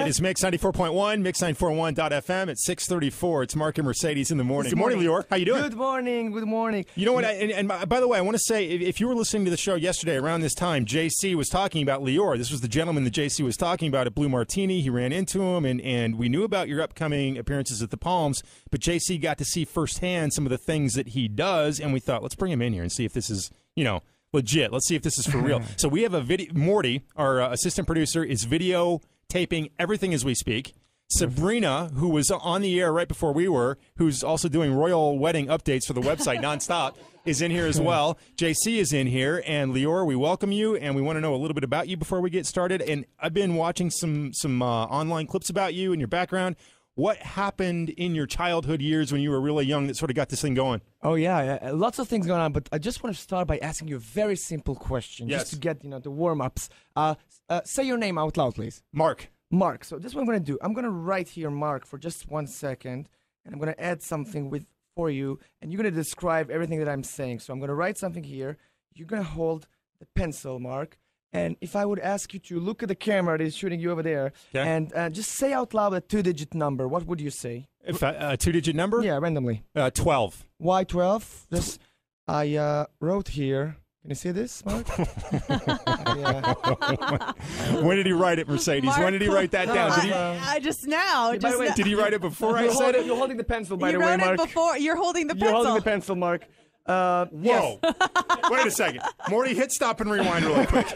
It is Mix 94.1, Mix941.fm at 6:34. It's Mark and Mercedes in the morning. Good morning, Lior. How you doing? Good morning. Good morning. You know what? And by the way, I want to say, if you were listening to the show yesterday around this time, JC was talking about Lior. This was the gentleman that JC was talking about at Blue Martini. He ran into him, and we knew about your upcoming appearances at the Palms, but JC got to see firsthand some of the things that he does, and we thought, let's bring him in here and see if this is, legit. Let's see if this is for real. So we have a video. Morty, our assistant producer, is videotaping everything as we speak. Sabrina, who was on the air right before we were, who's also doing royal wedding updates for the website nonstop, is in here as well. JC is in here, and Lior, we welcome you, and we want to know a little bit about you before we get started. And I've been watching some online clips about you and your background. What happened in your childhood years when you were really young that sort of got this thing going? Oh, yeah. Lots of things going on, but I just want to start by asking you a very simple question, Yes. just to get, the warm-ups. Say your name out loud, please. Mark. Mark. So this is what I'm going to do. I'm going to write here, Mark, for just 1 second, and I'm going to add something for you, and you're going to describe everything that I'm saying. So I'm going to write something here. You're going to hold the pencil, Mark. And if I would ask you to look at the camera that is shooting you over there, and just say out loud a 2-digit number, what would you say? If a 2-digit number? Yeah, randomly. 12. Why 12? Just I wrote here. Can you see this, Mark? When did he write it, Mercedes? Mark, when did he write that down? I just now. By the way, Did he write it before I said it? You're holding the pencil, by You the way, wrote Mark. it before. You're holding the pencil. You're holding the pencil, Mark. Whoa. Yes. Wait a second. Morty, hit stop and rewind really quick.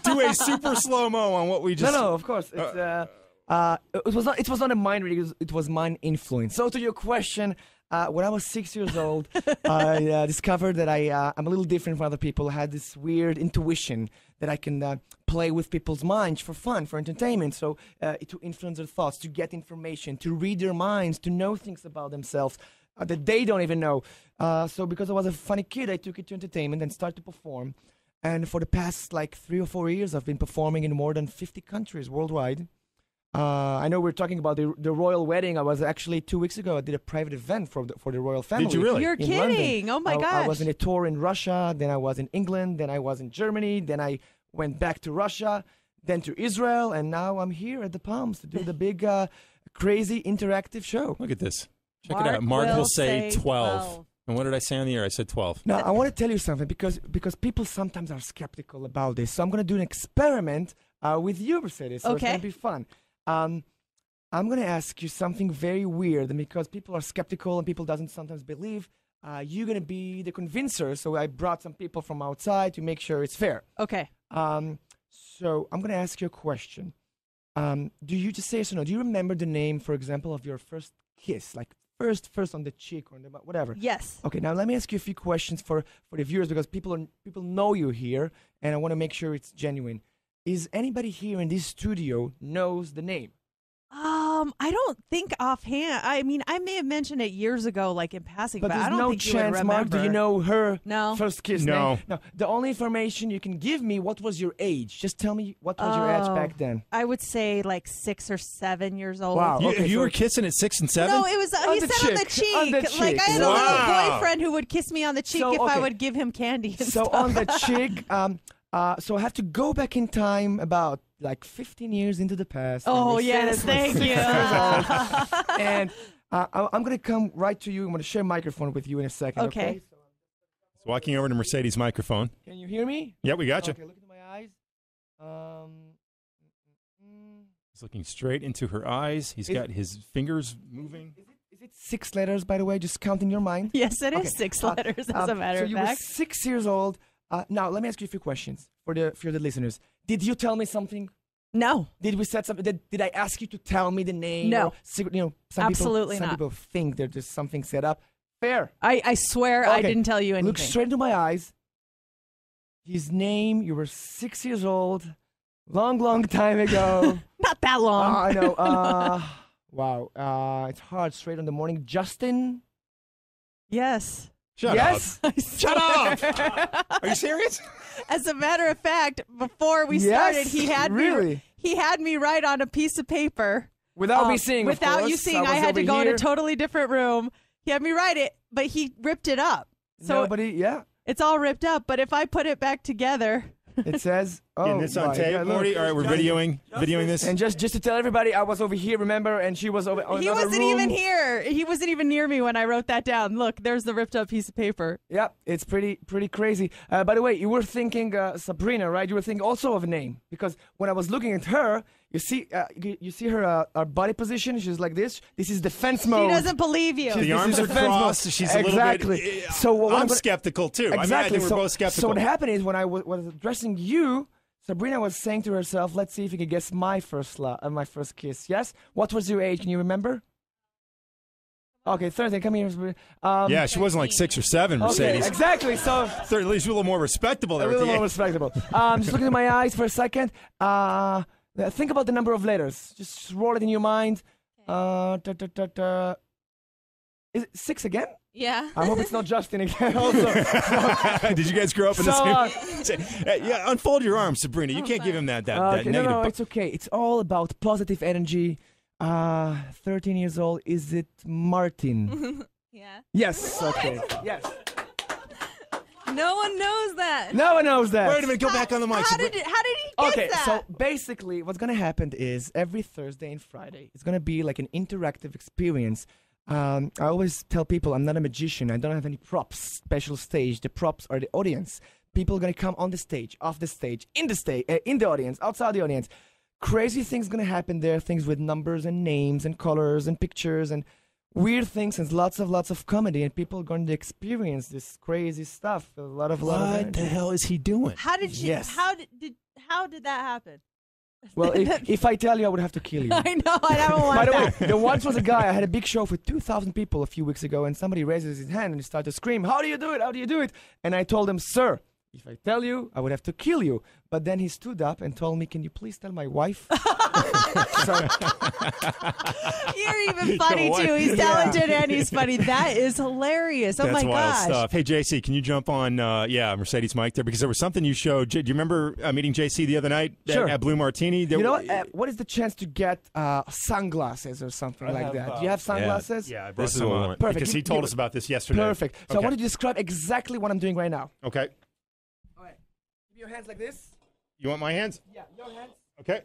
Do a super slow-mo on what we just... No, of course. It's, it was not a mind reading, it was mind influence. So to your question, when I was 6 years old, I discovered that I'm a little different from other people. I had this weird intuition that I can play with people's minds for fun, for entertainment. So to influence their thoughts, to get information, to read their minds, to know things about themselves that they don't even know. So because I was a funny kid, I took it to entertainment and started to perform. And for the past 3 or 4 years, I've been performing in more than 50 countries worldwide. I know we're talking about the royal wedding. I was actually 2 weeks ago. I did a private event for the royal family. Did you really? You're kidding. London. Oh, my gosh. I was in a tour in Russia. Then I was in England. Then I was in Germany. Then I went back to Russia. Then to Israel. And now I'm here at the Palms to do the big, crazy interactive show. Look at this. Check it out. Mark will say 12. And what did I say on the air? I said 12. Now, I want to tell you something because people sometimes are skeptical about this. So I'm going to do an experiment with you, Mercedes. So It's going to be fun. I'm going to ask you something very weird. And because people are skeptical and people doesn't sometimes believe, you're going to be the convincer. So I brought some people from outside to make sure it's fair. Okay. So I'm going to ask you a question. Do you just say yes or no? Do you remember the name, for example, of your first kiss? Like first on the cheek or on the whatever. Yes. Okay, now let me ask you a few questions for the viewers because people know you here, and I want to make sure it's genuine. Is anybody here in this studio knows the name? I don't think offhand. I mean, I may have mentioned it years ago, in passing, but I don't think you would remember. Mark, do you know her No. first kiss No. name? No. The only information you can give me, what was your age? Just tell me what was your age back then. I would say 6 or 7 years old. Wow. You were kissing at 6 and 7? No, it was he said on the cheek. On the cheek. I had a little boyfriend who would kiss me on the cheek if I would give him candy and So stuff. on the cheek, so I have to go back in time about 15 years into the past. Oh, yes, thank you. And I'm going to come right to you. I'm going to share a microphone with you in a second. Okay. So He's walking over to Mercedes' microphone. can you hear me? Yeah, we got you. Okay, look into my eyes. He's looking straight into her eyes. He's got his fingers moving. Is it 6 letters, by the way? Just count in your mind. Yes, it is Okay. 6 letters, as a matter so of you fact. were 6 years old. Now, let me ask you a few questions for the listeners. Did you tell me something? No. Did we set something? Did I ask you to tell me the name? No. Or secret, Absolutely some not. people think there's just something set up. Fair. I swear I Okay. didn't tell you anything. Look straight into my eyes. His name, you were 6 years old. Long time ago. Not that long. I know. Wow. It's hard. Straight in the morning. Justin? Yes. Shut Yes? up. Shut up. Are you serious? As a matter of fact, before we Yes? started, he had Really? he had me write on a piece of paper. Without me seeing, of Without you course. seeing, was I had to over go in here. a totally different room. He had me write it, but he ripped it up. So Nobody, yeah. it's all ripped up. But if I put it back together, It says, Getting this on tape, God, Morty. All right, we're videoing this. And just to tell everybody, I was over here, remember, and she was over. He wasn't even here. He wasn't even near me when I wrote that down. Look, there's the ripped up piece of paper. Yeah, it's pretty crazy. By the way, you were thinking Sabrina, right? You were thinking also of a name because when I was looking at her, you see her body position. She's like this. This is defense mode. She doesn't believe you. The arms are crossed. She's a little bit. So I'm skeptical too. Exactly. I think we're both skeptical. So what happened is when I was addressing you, Sabrina was saying to herself, "Let's see if you can guess my first kiss." Yes. What was your age? Can you remember? Okay, 13. Come here, Sabrina. Yeah, she wasn't like 6 or 7, Mercedes. Okay, exactly. So at least a little more respectable there. A little more respectable. Just looking at my eyes for a second. Think about the number of letters. Just roll it in your mind. Is it 6 again? Yeah. I hope it's not Justin again. Also, did you guys grow up in the same? Yeah, unfold your arms, Sabrina. You can't give him that negative. No, it's okay. It's all about positive energy. 13 years old. Is it Martin? Yeah. Yes. Okay. Yes. No one knows that. No one knows that. Wait a minute. Go back on the mic. How did he guess that? So basically, what's gonna happen is every Thursday and Friday, it's gonna be like an interactive experience. I always tell people I'm not a magician. I don't have any props, special stage. The props are the audience. People are going to come on the stage, off the stage, in the audience, outside the audience. Crazy things going to happen there, things with numbers and names and colors and pictures and weird things and lots of comedy. And people are going to experience this crazy stuff. A lot of What the hell is he doing? How did you? Yes. How did that happen? Well, if I tell you, I would have to kill you. I know. I don't want By the that. way, there once was a guy, I had a big show for 2,000 people a few weeks ago, and somebody raises his hand and he started to scream, "How do you do it? How do you do it?" And I told him, "Sir, if I tell you, I would have to kill you." But then he stood up and told me, "Can you please tell my wife?" You're even funny, too. He's talented and he's funny. That is hilarious. Oh, That's my wild gosh. stuff. Hey, JC, can you jump on, Mercedes' mic there? Because there was something you showed. Do you remember meeting JC the other night at Blue Martini? You know what? What is the chance to get sunglasses or something like that? Do you have sunglasses? Yeah, I brought some on. Perfect. Because he told us about this yesterday. Perfect. So I want you to describe exactly what I'm doing right now. Okay. All right. Give your hands like this. You want my hands? Yeah, your hands. Okay.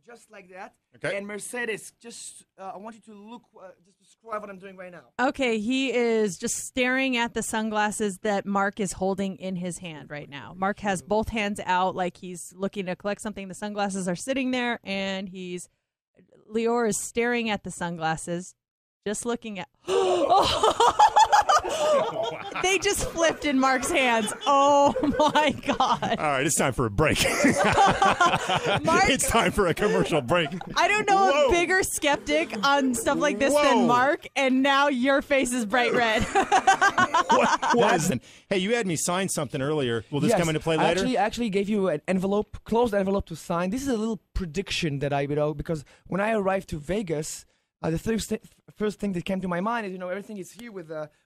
Just like that. Okay. And Mercedes, just I want you to look, just describe what I'm doing right now. Okay, he is just staring at the sunglasses that Mark is holding in his hand right now. Mark has both hands out like he's looking to collect something. The sunglasses are sitting there, and Lior is staring at the sunglasses, just looking at. They just flipped in Mark's hands. Oh my God. All right, it's time for a break. Mark, it's time for a commercial break. I don't know a bigger skeptic on stuff like this than Mark, and now your face is bright red. What was? Hey, you had me sign something earlier. Will this come into play later? I actually gave you an envelope, closed envelope to sign. This is a little prediction that I because when I arrived to Vegas, the first thing that came to my mind is, everything is here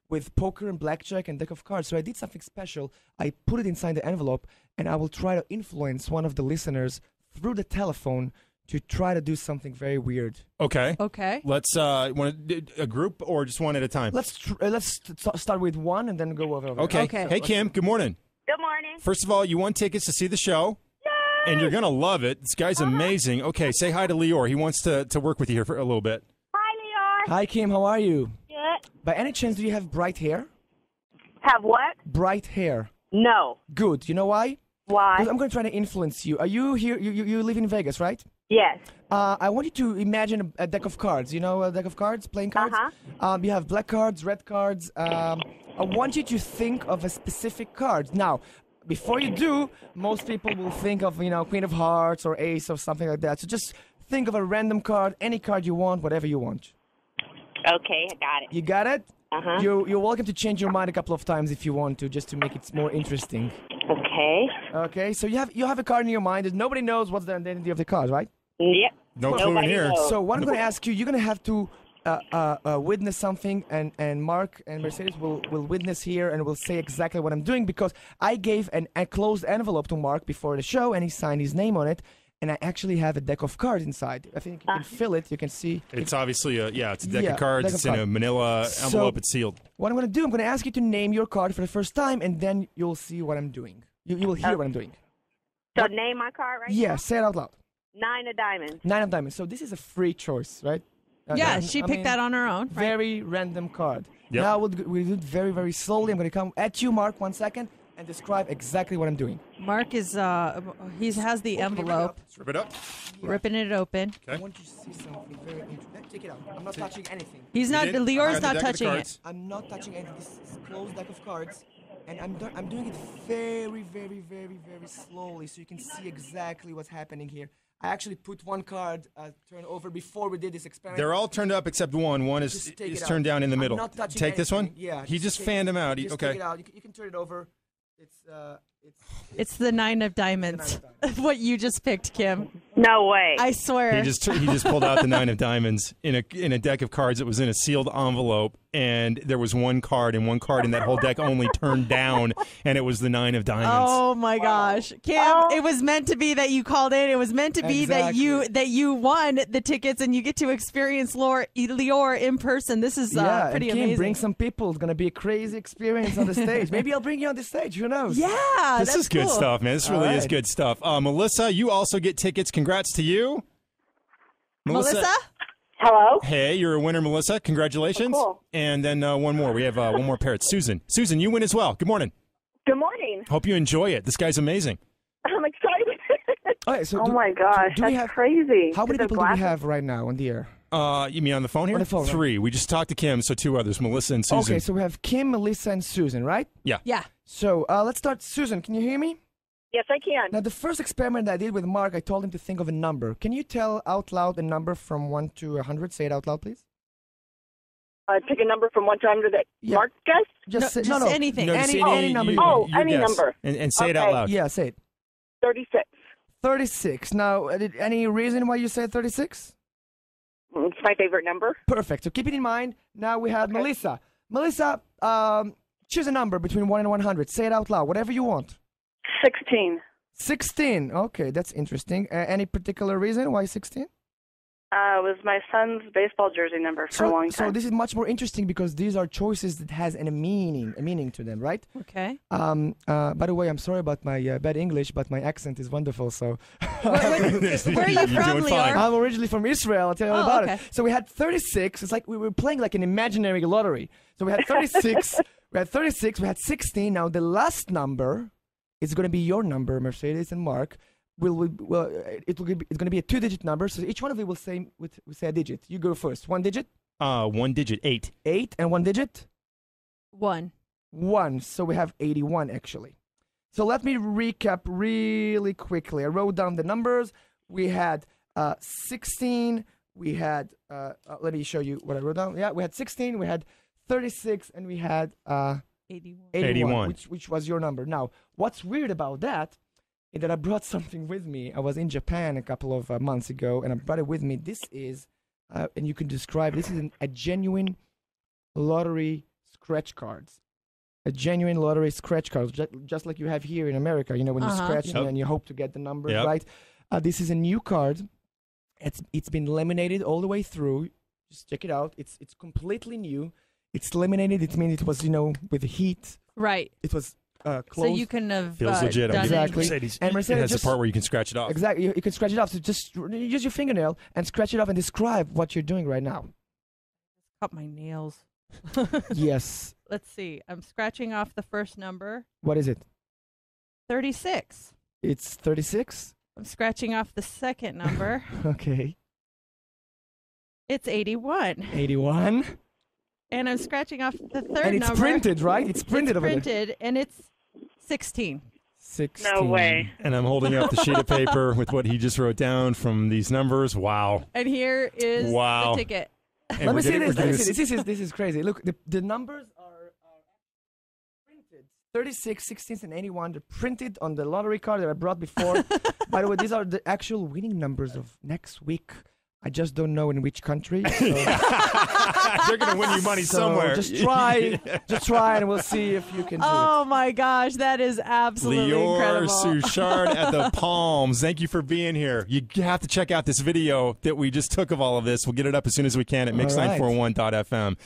with poker and blackjack and deck of cards. So I did something special. I put it inside the envelope, and I will try to influence one of the listeners through the telephone to try to do something very weird. Okay. Okay. Let's want a group or just one at a time. Let's start with one and then go over. Okay. Hey, Kim. Good morning. Good morning. First of all, you won tickets to see the show. Yay! And you're gonna love it. This guy's amazing. Okay, say hi to Lior. He wants to work with you here for a little bit. Hi, Lior. Hi, Kim. How are you? Good. By any chance, do you have bright hair? Have what? Bright hair. No. Good. You know why? Why? Because I'm going to try to influence you. Are you here? You live in Vegas, right? Yes. I want you to imagine a deck of cards. You know a deck of cards, playing cards? Uh-huh. You have black cards, red cards. I want you to think of a specific card. Now, before you do, most people will think of, Queen of Hearts or Ace or something like that. So just think of a random card, any card you want, whatever you want. Okay, I got it. You got it? Uh-huh. You're welcome to change your mind a couple of times if you want to, just to make it more interesting. Okay. Okay, so you have a card in your mind. Nobody knows what's the identity of the card, right? Yep. No clue in Nobody here. knows. So what I'm going to ask you, you're going to have to witness something, and Mark and Mercedes will witness here and will say exactly what I'm doing, because I gave a closed envelope to Mark before the show, and he signed his name on it. And I actually have a deck of cards inside. I think you can fill it. You can see. It's obviously it's a deck of cards. It's in a manila envelope. So, it's sealed. What I'm going to do, I'm going to ask you to name your card for the first time, and then you'll see what I'm doing. You will hear what I'm doing. So name my card right Yeah, now. say it out loud. 9 of diamonds. 9 of diamonds. So this is a free choice, right? Yeah, I she mean, picked that on her own. Right? Very random card. Yep. Now we'll do it very, very slowly. I'm going to come at you, Mark, 1 second, and describe exactly what I'm doing. Mark is he has the envelope, Let's rip it up. ripping it open. I want you to see something very interesting. Take it out. I'm not touching anything. He's not. did? Lior's I got the not deck of touching it. cards. I'm not touching anything. This is a closed deck of cards. And I'm doing it very, very, very, very slowly so you can see exactly what's happening here. I actually put one card turned over before we did this experiment. They're all turned up except one. One is Just take it out. turned down in the I'm middle. not touching Take this one? anything. Yeah. He just take fanned it- him out. Just Okay. take it out. You can turn it over. It's the 9 of diamonds. What you just picked, Kim. No way. I swear. He just pulled out the 9 of diamonds in a deck of cards that was in a sealed envelope, and there was one card in that whole deck only turned down, and it was the 9 of diamonds. Oh my gosh, Kim! It was meant to be that you called in. It was meant to be Exactly. that you won the tickets and you get to experience Lior in person. This is Yeah, pretty and Kim, amazing. bring some people. It's gonna be a crazy experience on the stage. Maybe I'll bring you on the stage. Who knows? Yeah, This that's is good cool. stuff, man. This really is right. good stuff. Melissa, you also get tickets. Congrats to you. Melissa? Hello? Hey, you're a winner, Melissa. Congratulations. Oh, cool. And then one more. We have one more pair. It's Susan. Susan, you win as well. Good morning. Good morning. Hope you enjoy it. This guy's amazing. I'm excited. Okay, so Oh my gosh, do we that's have- crazy. How many Is it people do we glasses? have right now on the air? You mean on the phone here? On the phone, right. 3. We just talked to Kim, so 2 others, Melissa and Susan. Okay, so we have Kim, Melissa, and Susan, right? Yeah. So let's start. Susan, can you hear me? Yes, I can. Now, the first experiment I did with Mark, I told him to think of a number. Can you tell out loud a number from 1 to 100? Say it out loud, please. Pick a number from 1 to 100 that Yeah. Mark guessed. Just Just no. anything. No, just any number you want. your any guess. number. And say it out Okay. loud. Yeah, say it. 36. 36. Now, any reason why you said 36? It's my favorite number. Perfect. So keep it in mind. Now we have Okay. Melissa. Melissa, choose a number between 1 and 100. Say it out loud. Whatever you want. 16. 16. Okay, that's interesting. Any particular reason why 16? It was my son's baseball jersey number for a long So time. this is much more interesting because these are choices that has a meaning to them, right? Okay. By the way, I'm sorry about my bad English, but my accent is wonderful. So Where are you You're from, doing fine. Lior? I'm originally from Israel. I'll tell you all Oh, about okay. it. So we had 36. It's like we were playing like an imaginary lottery. So we had 36. We had 36. We had 16. Now the last number is going to be your number, Mercedes and Mark. It's going to be a 2-digit number. So each one of you will say a digit. You go first. 1 digit, 1 digit, 8. 8, and 1 digit. 1. 1. So we have 81 actually. So let me recap really quickly. I wrote down the numbers. We had 16. We had, let me show you what I wrote down. Yeah, we had 16. We had 36, and we had 81. 81. Which was your number. Now, what's weird about that is that I brought something with me. I was in Japan a couple of months ago, and I brought it with me. This is, and you can describe, this is a genuine lottery scratch cards. A genuine lottery scratch card, just like you have here in America, when you scratch Yep. and you hope to get the numbers Yep. right. This is a new card. It's been laminated all the way through. Just check it out. It's completely new. It's laminated. It means it was, with the heat. Right. It was closed. So you couldn't have Feels legit. done Exactly. Mercedes. And Mercedes it has just- the part where you can scratch it off. Exactly. You can scratch it off. So just use your fingernail and scratch it off and describe what you're doing right now. Cut my nails. Yes. Let's see. I'm scratching off the first number. What is it? 36. It's 36. I'm scratching off the second number. Okay. It's 81. 81. And I'm scratching off the third And it's number. printed, right? It's printed It's over there. printed, and it's 16. 16. No way. And I'm holding up the sheet of paper with what he just wrote down from these numbers. Wow. And here is Wow. the ticket. And Let we're me see getting- this. we're Let me getting see this. This is crazy. Look, the numbers are printed. 36, 16, and 81. They're printed on the lottery card that I brought before. By the way, these are the actual winning numbers of next week. I just don't know in which country. So, They're going to win you money so somewhere. Just try, and we'll see if you can do Oh my gosh, that is absolutely Lior incredible. Souchard at the Palms. Thank you for being here. You have to check out this video that we just took of all of this. We'll get it up as soon as we can at All right. mix941.fm.